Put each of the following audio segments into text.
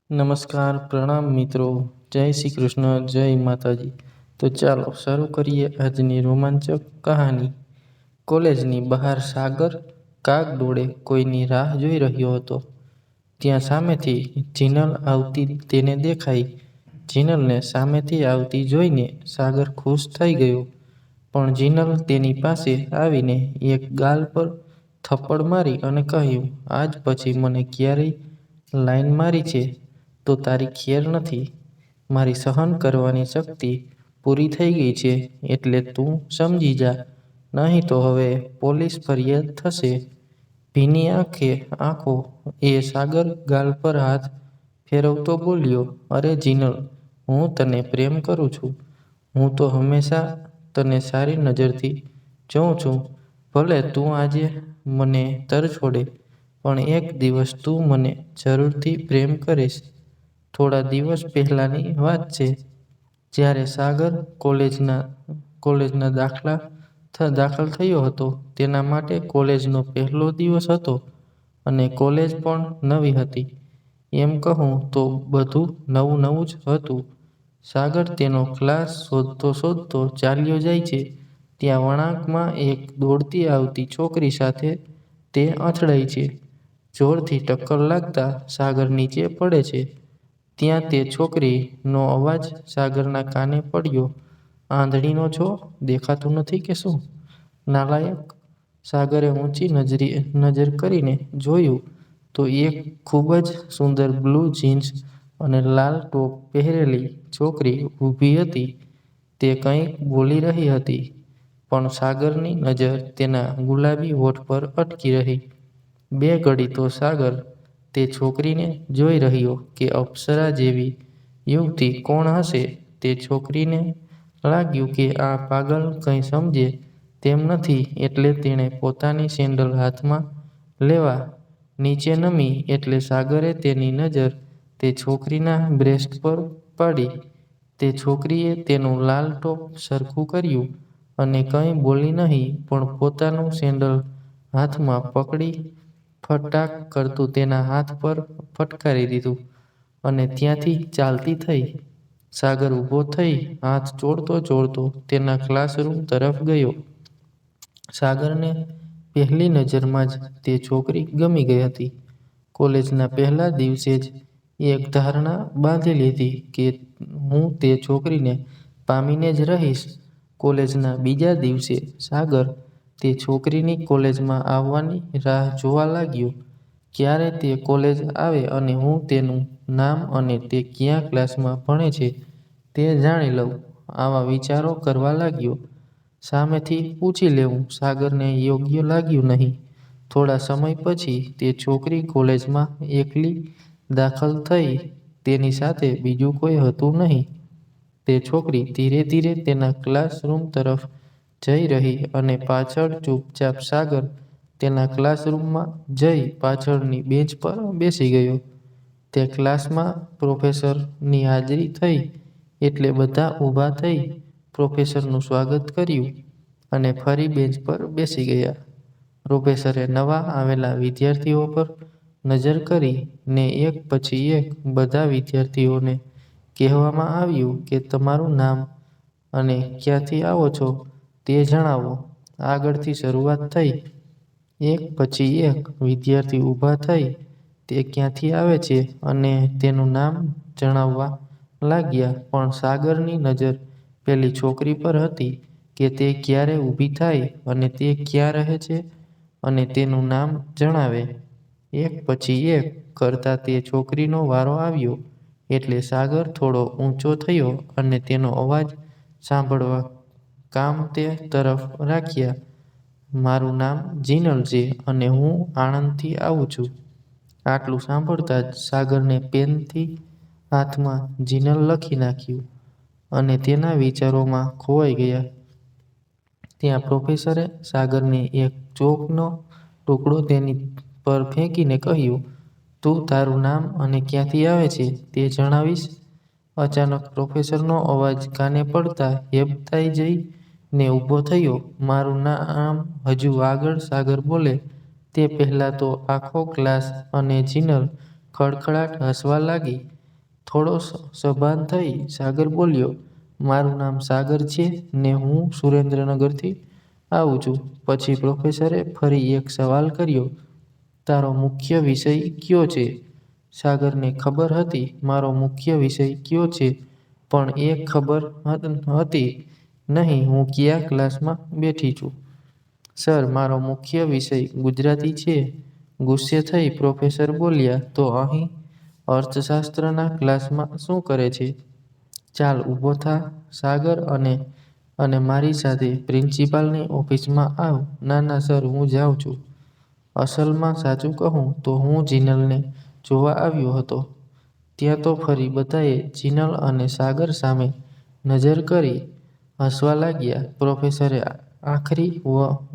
નમસ્કાર, પ્રણામ મિત્રો, જય શ્રી કૃષ્ણ, જય માતાજી. તો ચાલો શરૂ કરીએ આજની રોમાંચક કહાની. કોલેજની બહાર સાગર કાગડોળે કોઈની રાહ જોઈ રહ્યો હતો. ત્યાં સામેથી જીનલ આવતી તેને દેખાઈ. જીનલને સામેથી આવતી જોઈને સાગર ખુશ થઈ ગયો. પણ જીનલ તેની પાસે આવીને એક ગાલ પર થપ્પડ મારી અને કહ્યું, આજ પછી મને ક્યારેય લાઈન મારી છે તો તારી ખેર નથી. મારી સહન કરવાની શક્તિ પૂરી થઈ ગઈ છે એટલે તું સમજી જા, નહીં તો હવે પોલીસ ફરિયાદ થશે. ભીની આંખો એ સાગર ગાલ પર હાથ ફેરવતો બોલ્યો, અરે જીનલ, હું તને પ્રેમ કરું છું. હું તો હંમેશા તને સારી નજરથી જોઉં છું. ભલે તું આજે મને તરછોડે, પણ એક દિવસ તું મને જરૂરથી પ્રેમ કરીશ. થોડા દિવસ પહેલાની વાત છે, જ્યારે સાગર કોલેજના દાખલ થયો હતો. તેના માટે કોલેજનો પહેલો દિવસ હતો અને કોલેજ પણ નવી હતી. એમ કહું તો બધું નવું નવું જ હતું. સાગર તેનો ક્લાસ શોધતો ચાલ્યો જાય છે, ત્યાં વળાંકમાં એક દોડતી આવતી છોકરી સાથે તે અથડાય છે. જોરથી ટક્કર લાગતા સાગર નીચે પડે છે. ત્યાં તે છોકરીનો અવાજ સાગરના કાને પડ્યો, આંધળીનો છો, દેખાતું નથી કે શું, નાલાયક? સાગરે ઊંચી નજર કરીને જોયું તો એક ખૂબ જ સુંદર બ્લુ જીન્સ અને લાલ ટોપ પહેરેલી છોકરી ઊભી હતી. તે કંઈક બોલી રહી હતી, પણ સાગરની નજર તેના ગુલાબી હોઠ પર અટકી રહી. બે ઘડી તો સાગર તે છોકરીને જોઈ રહ્યો કે અપ્સરા જેવી યુવતી કોણ હશે. તે છોકરીને લાગ્યું કે આ પાગલ કંઈ સમજે તેમ નથી એટલે તેણે પોતાની સેન્ડલ હાથમાં લેવા નીચે નમી એટલે સાગરે તેની નજર તે છોકરીના બ્રેસ્ટ પર પાડી. તે છોકરીએ તેનું લાલ ટોપ સરખું કર્યું અને કંઈ બોલી નહીં, પણ પોતાનું સેન્ડલ હાથમાં પકડી ફટાક કરતું તેના હાથ પર ફટકારી દીધું અને ત્યાંથી ચાલતી થઈ. સાગર ઊભો થઈ હાથ જોડતો તેના ક્લાસરૂમ તરફ ગયો. સાગરને પહેલી નજરમાં જ તે છોકરી ગમી ગઈ હતી. કોલેજના પહેલા દિવસે જ એક ધારણા બાંધી લીધી કે હું તે છોકરીને પામીને જ રહીશ. કોલેજના બીજા દિવસે સાગર તે છોકરીની કોલેજમાં આવવાની રાહ જોવા લાગ્યો. ક્યારે તે કોલેજ આવે અને હું તેનું નામ અને તે કયા ક્લાસમાં ભણે છે તે જાણી લઉં, આવા વિચારો કરવા લાગ્યો. સામેથી પૂછી લેવું સાગરને યોગ્ય લાગ્યું નહીં. થોડા સમય પછી તે છોકરી કોલેજમાં એકલી દાખલ થઈ. તેની સાથે બીજું કોઈ હતું નહીં. તે છોકરી ધીરે ધીરે તેના ક્લાસરૂમ તરફ જઈ રહી અને પાછળ ચૂપચાપ સાગર તેના ક્લાસરૂમમાં જઈ પાછળની બેન્ચ પર બેસી ગયો. તે ક્લાસમાં પ્રોફેસરની હાજરી થઈ એટલે બધા ઊભા થઈ પ્રોફેસરનું સ્વાગત કર્યું અને ફરી બેન્ચ પર બેસી ગયા. પ્રોફેસરે નવા આવેલા વિદ્યાર્થીઓ પર નજર કરી ને એક પછી એક બધા વિદ્યાર્થીઓને કહેવામાં આવ્યું કે તમારું નામ અને ક્યાંથી આવો છો તે જણાવો. આગળથી શરૂઆત થઈ. એક પછી એક વિદ્યાર્થી ઊભા થઈ તે ક્યાંથી આવે છે અને તેનું નામ જણાવવા લાગ્યા, પણ સાગરની નજર પેલી છોકરી પર હતી કે તે ક્યારે ઊભી થાય અને તે ક્યાં રહે છે અને તેનું નામ જણાવે. એક પછી એક કરતા તે છોકરીનો વારો આવ્યો એટલે સાગર થોડો ઊંચો થયો અને તેનો અવાજ સાંભળવા કામ તે તરફ રાખ્યા. મારું નામ જીનલ છે અને હું આણંદથી આવું છું. આટલું સાંભળતા જ સાગરને પેનથી હાથમાં જીનલ લખી નાખ્યું અને તેના વિચારોમાં ખોવાઈ ગયા. ત્યાં પ્રોફેસરે સાગરને એક ચોકનો ટુકડો તેની પર ફેંકીને કહ્યું, તું તારું નામ અને ક્યાંથી આવે છે તે જણાવીશ? અચાનક પ્રોફેસરનો અવાજ કાને પડતા હેબતાઈ જઈ ને ઊભો થયો. મારું નામ હજુ આગળ સાગર બોલે તે પહેલાં તો આખો ક્લાસ અને જીનલ ખડખડાટ હસવા લાગી. થોડો સભાન થઈ સાગર બોલ્યો, મારું નામ સાગર છે ને હું સુરેન્દ્રનગરથી આવું છું. પછી પ્રોફેસરે ફરી એક સવાલ કર્યો, તારો મુખ્ય વિષય કયો છે? સાગરને ખબર હતી મારો મુખ્ય વિષય કયો છે, પણ એ ખબર હતી નહીં હું કયા ક્લાસમાં બેઠી છું. સર, મારો મુખ્ય વિષય ગુજરાતી છે. ગુસ્સે થઈ પ્રોફેસર બોલ્યા, તો અહીં અર્થશાસ્ત્રના ક્લાસમાં શું કરે છે? ચાલ ઊભો થા સાગર અને મારી સાથે પ્રિન્સિપાલની ઓફિસમાં આવ. ના ના સર, હું જાઉં છું. અસલમાં સાચું કહું તો હું જિનલને જોવા આવ્યો હતો. ત્યાં તો ફરી બધાએ જિનલ અને સાગર સામે નજર કરી હસવા લાગ્યા. પ્રોફેસરે આખરી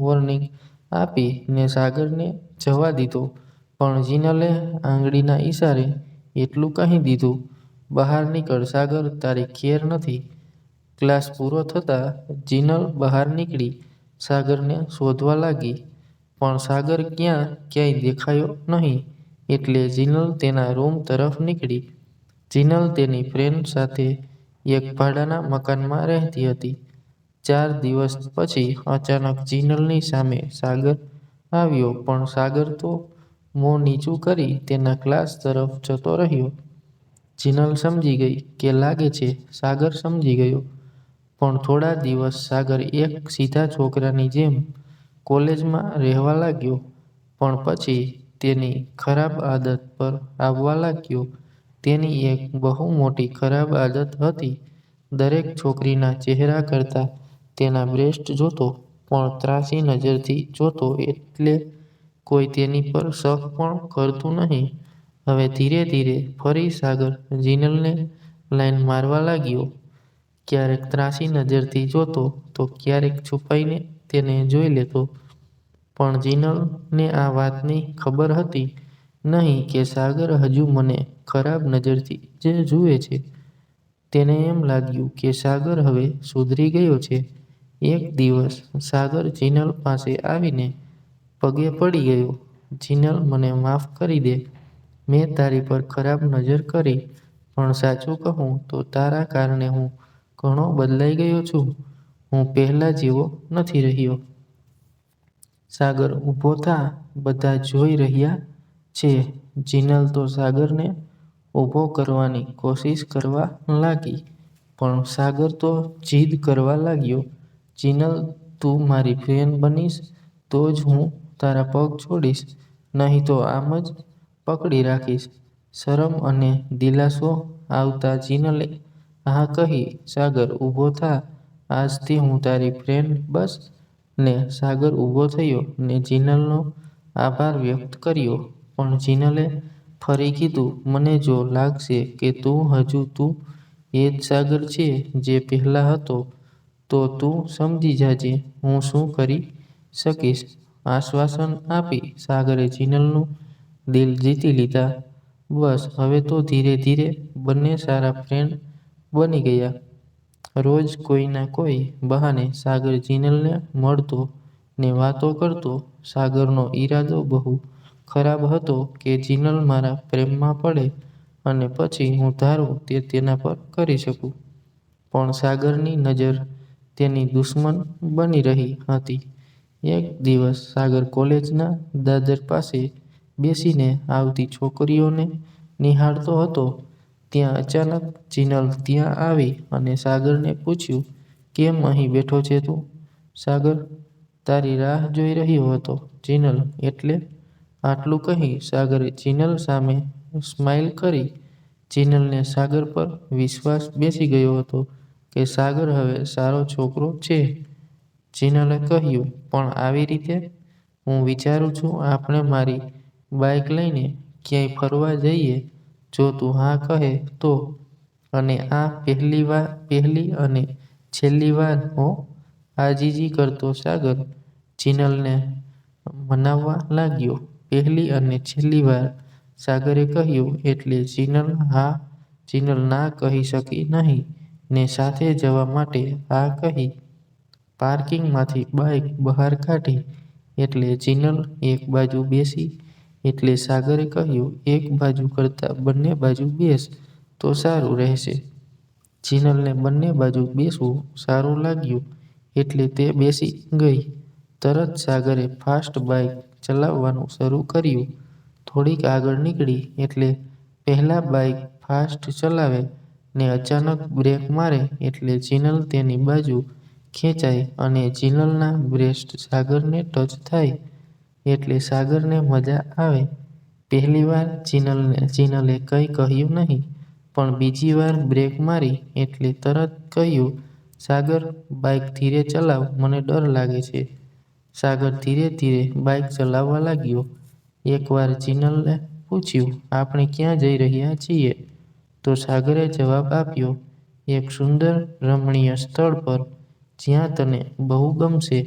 વોર્નિંગ આપી ને સાગરને જવા દીધો, પણ જિનલે આંગળીના ઈશારે એટલું કહી દીધું, બહાર નીકળ સાગર, તારી ખેર નથી. ક્લાસ પૂરો થતાં જિનલ બહાર નીકળી સાગરને શોધવા લાગી, પણ સાગર ક્યાંય દેખાયો નહીં. એટલે જિનલ તેના રૂમ તરફ નીકળી. જિનલ તેની ફ્રેન્ડ સાથે એક ભાડાના મકાનમાં રહેતી હતી. 4 દિવસ પછી અચાનક જિનલની સામે સાગર આવ્યો, પણ સાગર તો મોં નીચું કરી તેના ક્લાસ તરફ જતો રહ્યો. જિનલ સમજી ગઈ કે લાગે છે સાગર સમજી ગયો. પણ થોડા દિવસ સાગર એક સીધા છોકરાની જેમ કોલેજમાં રહેવા લાગ્યો, પણ પછી તેની ખરાબ આદત પર આવવા લાગ્યો. તેની એક બહુ મોટી ખરાબ આદત હતી. દરેક છોકરીના ચહેરા કરતાં તેના બ્રેસ્ટ જોતો, પણ ત્રાસી નજરથી જોતો, એટલે કોઈ તેની પર શક પણ કરતું નહીં. હવે ધીરે ધીરે ફરી સાગર જિનલને લાઈન મારવા લાગ્યો. ક્યારેક ત્રાસી નજરથી જોતો તો ક્યારેક છુપાઈને તેને જોઈ લેતો. પણ જિનલને આ વાતની ખબર હતી નહીં કે સાગર હજુ મને ખરાબ નજરથી જ જુએ છે. તેને એમ લાગ્યું કે સાગર હવે સુધરી ગયો છે. એક દિવસ સાગર જિનલ પાસે આવીને પગે પડી ગયો, જિનલ, મને માફ કરી દે. મેં તારી પર ખરાબ નજર કરી, પણ સાચું કહું તો તારા કારણે હું ઘણો બદલાઈ ગયો છું. હું પહેલા જેવો નથી રહ્યો. સાગર, ઊભો થા, બધા જોઈ રહ્યા છે. જિનલ તો સાગરને ઊભો કરવાની કોશિશ કરવા લાગી, પણ સાગર તો જીદ કરવા લાગ્યો, જિનલ, તું મારી ફ્રેન્ડ બનીશ તો જ હું તારા પગ છોડીશ, નહીં તો આમ જ પકડી રાખીશ. શરમ અને દિલાસો આવતા જિનલે હા કહી, સાગર, ઊભો થા, આજથી હું તારી ફ્રેન્ડ બસ. ને સાગર ઊભો થયો ને જિનલનો આભાર વ્યક્ત કર્યો. પણ જિનલે ફરી કીધું, મને જો લાગશે કે તું એ જ સાગર છે જે પહેલા હતો, તો તું સમજી જાજે હું શું કરી શકીશ. આશ્વાસન આપી સાગરે જિનલનું દિલ જીતી લીધા. બસ હવે તો ધીરે ધીરે બંને સારા ફ્રેન્ડ બની ગયા. રોજ કોઈના કોઈ બહાને સાગર જિનલને મળતો ને વાતો કરતો. સાગરનો ઈરાદો બહુ ખરાબ હતો કે જિનલ મારા પ્રેમમાં પડે અને પછી હું ધારું તે તેના પર કરી શકું. પણ સાગરની નજર તેની દુશ્મન બની રહી હતી. એક દિવસ સાગર કોલેજના દાદર પાસે બેસીને આવતી છોકરીઓને નિહાળતો હતો. ત્યાં અચાનક જિનલ ત્યાં આવી અને સાગરને પૂછ્યું, કેમ અહીં બેઠો છે તું? સાગર, તારી રાહ જોઈ રહ્યો હતો. જિનલ, એટલે? આટલું કહી સાગરે જિનલ સામે સ્માઇલ કરી. જિનલને સાગર પર વિશ્વાસ બેસી ગયો હતો કે સાગર હવે સારો છોકરો છે. જિનલે કહ્યું, પણ આવી રીતે? હું વિચારું છું આપણે મારી બાઇક લઈને ક્યાંય ફરવા જઈએ, જો તું હા કહે તો. અને આ પહેલી અને છેલ્લી વાર હો. આજીજી કરતો સાગર જિનલને મનાવવા લાગ્યો. પહેલી અને છેલ્લી વાર, સાગરે કહ્યું એટલે જિનલ ના કહી શકી નહીં ને સાથે જવા માટે હા કહી. પાર્કિંગમાંથી બાઇક બહાર કાઢી એટલે જિનલ એક બાજુ બેસી એટલે સાગરે કહ્યું, એક બાજુ કરતાં બંને બાજુ બેસ. તો સારું રહેશે. જિનલને બંને બાજુ બેસવું સારું લાગ્યું એટલે તે બેસી ગઈ. તરત સાગરે ફાસ્ટ બાઇક ચલાવવાનું શરૂ કર્યું. થોડીક આગળ નીકળી એટલે પહેલા બાઇક ફાસ્ટ ચલાવે ને અચાનક બ્રેક મારે એટલે જિનલ તેની બાજુ ખેંચાય અને જિનલના બ્રેસ્ટ સાગરને ટચ થાય એટલે સાગરને મજા આવે. પહેલીવાર જિનલે કંઈ કહ્યું નહીં, પણ બીજી વાર બ્રેક મારી એટલે તરત કહ્યું, સાગર, બાઇક ધીરે ચલાવ, મને ડર લાગે છે. સાગર ધીરે ધીરે બાઇક ચલાવવા લાગ્યો. એકવાર જિનલે પૂછ્યું, આપણે ક્યાં જઈ રહ્યા છીએ? તો સાગરે જવાબ આપ્યો, એક સુંદર રમણીય સ્થળ પર, જ્યાં તને બહુ ગમશે.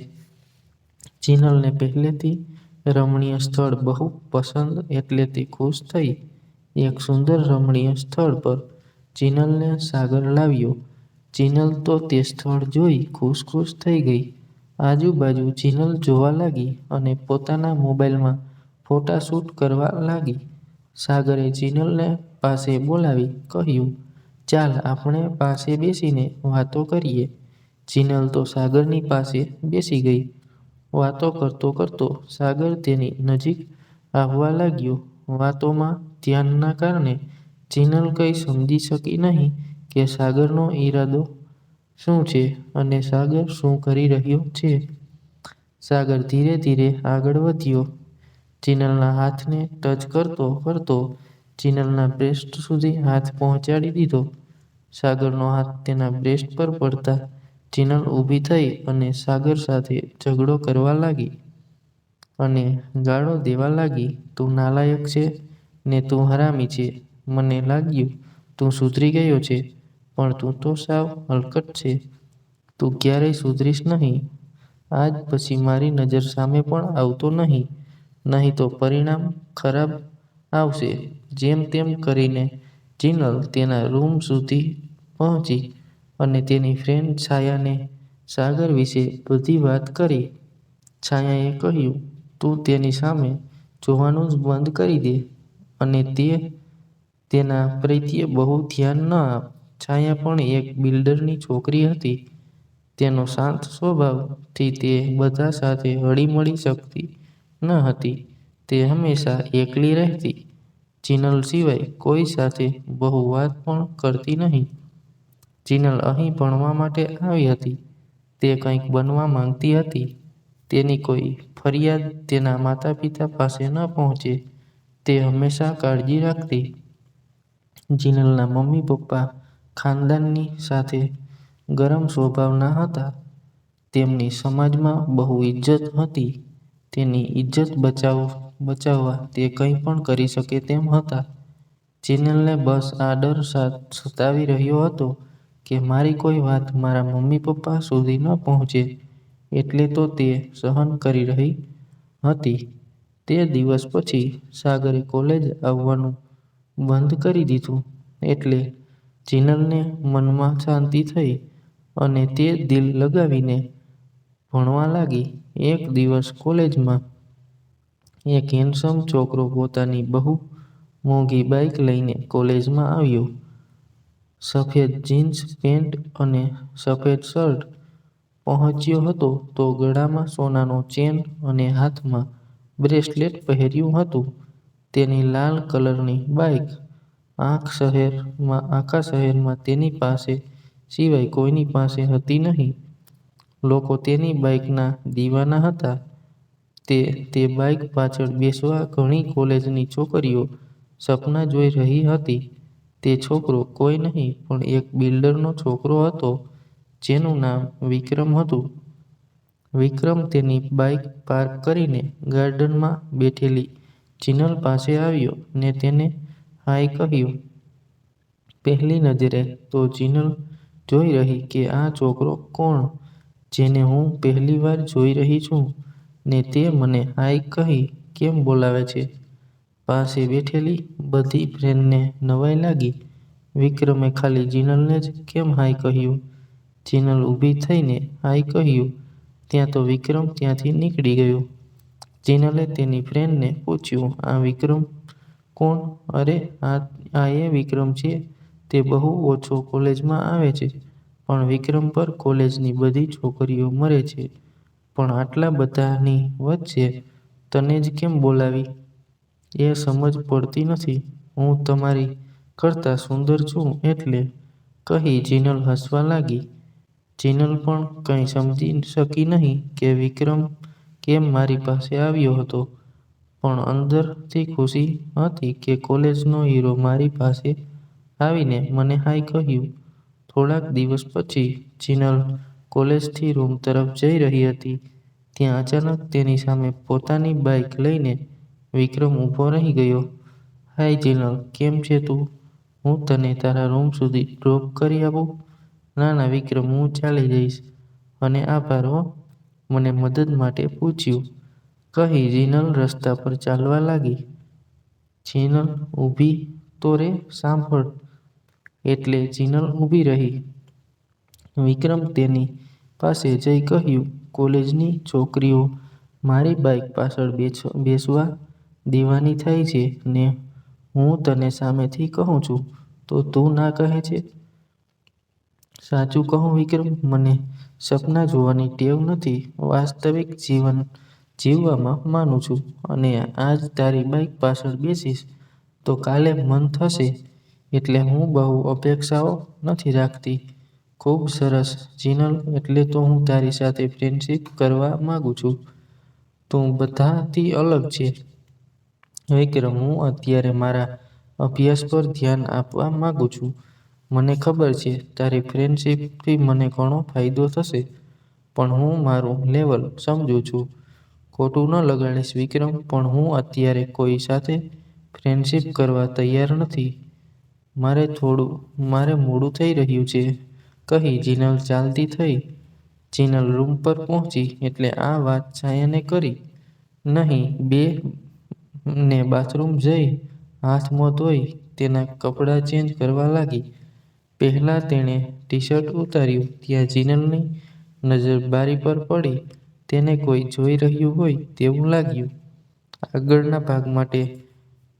જિનલને પહેલેથી રમણીય સ્થળ બહુ પસંદ એટલે તે ખુશ થઈ. એક સુંદર રમણીય સ્થળ પર જિનલને સાગર લાવ્યો. જિનલ તો તે સ્થળ જોઈ ખુશ થઈ ગઈ. આજુબાજુ જિનલ જોવા લાગી અને પોતાના મોબાઈલમાં ફોટા શૂટ કરવા લાગી. સાગરે જિનલને પાસે બોલાવી કહ્યું, ચાલ આપણે પાસે બેસીને વાતો કરીએ. જિનલ તો સાગરની પાસે બેસી ગઈ. વાતો કરતો કરતો સાગર તેની નજીક આવવા લાગ્યો. વાતોમાં ધ્યાનના કારણે જિનલ કંઈ સમજી શકી નહીં કે સાગરનો ઈરાદો શું છે અને સાગર શું કરી રહ્યો છે. સાગર ધીરે ધીરે આગળ વધ્યો. જિનલના હાથને ટચ કરતો કરતો જિનલના બ્રેસ્ટ સુધી હાથ પહોંચાડી દીધો. સાગરનો હાથ તેના બ્રેસ્ટ પર પડતા જિનલ ઊભી થઈ અને સાગર સાથે ઝઘડો કરવા લાગી અને ગાળો દેવા લાગી. તું નાલાયક છે ને તું હરામી છે. મને લાગ્યું તું સુધરી ગયો છે, પણ તું તો સાવ હલકટ છે. તું ક્યારેય સુધરીશ નહીં. આજ પછી મારી નજર સામે પણ આવતો નહીં તો પરિણામ ખરાબ આવશે. જેમ તેમ કરીને જિનલ તેના રૂમ સુધી પહોંચી અને તેની ફ્રેન્ડ છાયાને સાગર વિશે બધી વાત કરી. છાયાએ કહ્યું, તું તેની સામે જોવાનું જ બંધ કરી દે અને તેના પ્રત્યે બહુ ધ્યાન ન આપ. છાયા પણ એક બિલ્ડરની છોકરી હતી. તેનો શાંત સ્વભાવથી તે બધા સાથે હળીમળી શકતી ન હતી. તે હંમેશા એકલી રહેતી. જિનલ સિવાય કોઈ સાથે બહુ વાત પણ કરતી નહીં. જિનલ અહીં ભણવા માટે આવી હતી. તે કંઈક બનવા માંગતી હતી. તેની કોઈ ફરિયાદ તેના માતા પિતા પાસે ન પહોંચે તે હંમેશા કાળજી રાખતી. જિનલના મમ્મી પપ્પા ખાનદાની સાથે ગરમ સ્વભાવના હતા. તેમની સમાજમાં બહુ ઇજ્જત હતી. તેની ઇજ્જત બચાવવા તે કંઈ પણ કરી શકે તેમ હતા. જિનલને બસ આ ડર સતાવી રહ્યો હતો કે મારી કોઈ વાત મારા મમ્મી પપ્પા સુધી ન પહોંચે, એટલે તો તે સહન કરી રહી હતી. તે દિવસ પછી સાગરે કોલેજ આવવાનું બંધ કરી દીધું એટલે જિનલને મનમાં શાંતિ થઈ અને તે દિલ લગાવીને ભણવા લાગી. એક દિવસ કોલેજમાં એક હેન્ડસમ છોકરો પોતાની બહુ મોંઘી બાઇક લઈને કોલેજમાં આવ્યો. સફેદ જીન્સ પેન્ટ અને સફેદ શર્ટ પહોંચ્યો હતો તો ગળામાં સોનાનો ચેન અને હાથમાં બ્રેસલેટ પહેર્યું હતું. તેની લાલ કલરની બાઇક આખા શહેરમાં તેની પાસે સિવાય કોઈની પાસે હતી નહીં. લોકો તેની બાઇકના દીવાના હતા. તે બાઇક પાછળ બેસવા ઘણી કોલેજની છોકરીઓ સપના જોઈ રહી હતી. તે છોકરો કોઈ નહીં પણ એક બિલ્ડરનો છોકરો હતો, જેનું નામ વિક્રમ હતું. વિક્રમ તેની બાઇક પાર્ક કરીને ગાર્ડનમાં બેઠેલી જિનલ પાસે આવ્યો ને તેને હાય કહ્યું. પહેલી નજરે તો જિનલ જોઈ રહી કે આ છોકરો કોણ, જેને હું પહેલીવાર જોઈ રહી છું ને તે મને હાય કહી કેમ બોલાવે છે. પાસે બેઠેલી બધી ફ્રેન્ડને નવાઈ લાગી. વિક્રમે ખાલી જિનલને જ કેમ હાય કહ્યું. જિનલ ઊભી થઈને હાય કહ્યું ત્યાં તો વિક્રમ ત્યાંથી નીકળી ગયો. જિનલે તેની ફ્રેન્ડને પૂછ્યું, આ વિક્રમ કોણ? અરે આ એ વિક્રમ છે, તે બહુ ઓછો કોલેજમાં આવે છે, પણ વિક્રમ પર કોલેજની બધી છોકરીઓ મરે છે. પણ આટલા બધાની વચ્ચે તને જ કેમ બોલાવી? એ સમજ પડતી નથી. હું તમારી કરતાં સુંદર છું એટલે, કહી જિનલ હસવા લાગી. જિનલ પણ કંઈ સમજી શકી નહીં કે વિક્રમ કેમ મારી પાસે આવ્યો હતો, પણ અંદરથી ખુશી હતી કે કોલેજનો હીરો મારી પાસે આવીને મને હાય કહ્યું. થોડાક દિવસ પછી જિનલ કોલેજથી રૂમ તરફ જઈ રહી હતી. ત્યાં અચાનક તેની સામે પોતાની બાઇક લઈને વિક્રમ ઊભો રહી ગયો. હાય જિનલ, કેમ છે તું? હું તને તારા રૂમ સુધી ડ્રોપ કરી આપું? ના ના વિક્રમ, હું ચાલી જઈશ. અને આભાર હો, મને મદદ માટે પૂછ્યું, કહી જિનલ રસ્તા પર ચાલવા લાગી. જિનલ ઊભી તો રે, સાંભળ. એટલે જિનલ ઊભી રહી. વિક્રમ તેની પાસે જઈ કહ્યું, કોલેજની છોકરીઓ મારી બાઇક પાછળ બેસવા દેવાની થાય છે ને હું તને સામેથી કહું છું તો તું ના કહે છે? સાચું કહું વિક્રમ, મને સપના જોવાની ટેવ નથી. વાસ્તવિક જીવન જીવવામાં માનું છું. અને આજ તારી બાઇક પાછળ બેસીશ તો કાલે મન થશે. એટલે હું બહુ અપેક્ષાઓ નથી રાખતી. ખૂબ સરસ જિનલ, એટલે તો હું તારી સાથે ફ્રેન્ડશિપ કરવા માંગુ છું. તું બધાથી અલગ છે. વિક્રમ, હું અત્યારે મારા અભ્યાસ પર ધ્યાન આપવા માંગુ છું. મને ખબર છે તારી ફ્રેન્ડશિપથી મને ઘણો ફાયદો થશે, પણ હું મારું લેવલ સમજું છું. ખોટું ન લગાડીશ વિક્રમ, પણ હું અત્યારે કોઈ સાથે ફ્રેન્ડશિપ કરવા તૈયાર નથી. મારે મોડું થઈ રહ્યું છે, કહી જિનલ ચાલતી થઈ. જિનલ રૂમ પર પહોંચી એટલે આ વાત છાયાને કરી નહીં. ને બાથરૂમ જઈ હાથ-મોં ધોઈ તેના કપડાં ચેન્જ કરવા લાગી. પહેલાં તેણે ટી-શર્ટ ઉતાર્યું ત્યાં જિનલની નજર બારી પર પડી. તેને કોઈ જોઈ રહ્યું હોય તેવું લાગ્યું. આગળના ભાગ માટે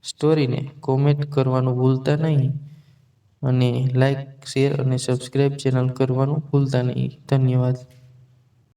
સ્ટોરીને કોમેન્ટ કરવાનું ભૂલતા નહીં અને લાઇક, શેર અને સબસ્ક્રાઇબ ચેનલ કરવાનું ભૂલતા નહીં. ધન્યવાદ.